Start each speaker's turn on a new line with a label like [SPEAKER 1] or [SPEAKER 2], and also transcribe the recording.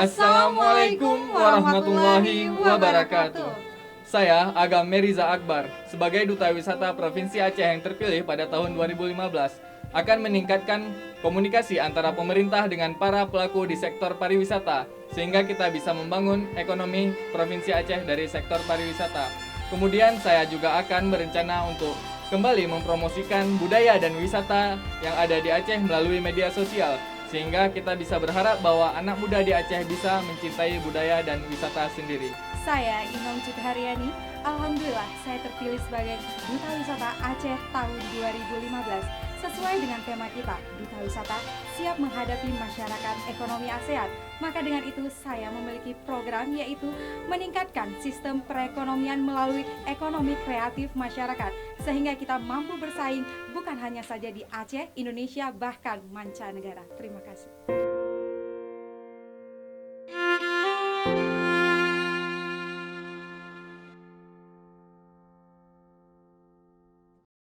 [SPEAKER 1] Assalamualaikum warahmatullahi wabarakatuh. Saya Agam Meriza Akbar, sebagai Duta Wisata Provinsi Aceh yang terpilih pada tahun 2015, akan meningkatkan komunikasi antara pemerintah dengan para pelaku di sektor pariwisata, sehingga kita bisa membangun ekonomi Provinsi Aceh dari sektor pariwisata. Kemudian saya juga akan berencana untuk kembali mempromosikan budaya dan wisata yang ada di Aceh melalui media sosial, sehingga kita bisa berharap bahwa anak muda di Aceh bisa mencintai budaya dan wisata sendiri.
[SPEAKER 2] Saya Inong Cutharyani. Alhamdulillah saya terpilih sebagai Duta Wisata Aceh tahun 2015. Sesuai dengan tema kita, Duta Wisata siap menghadapi masyarakat ekonomi ASEAN. Maka dengan itu saya memiliki program yaitu meningkatkan sistem perekonomian melalui ekonomi kreatif masyarakat, sehingga kita mampu bersaing bukan hanya saja di Aceh, Indonesia, bahkan mancanegara. Terima kasih.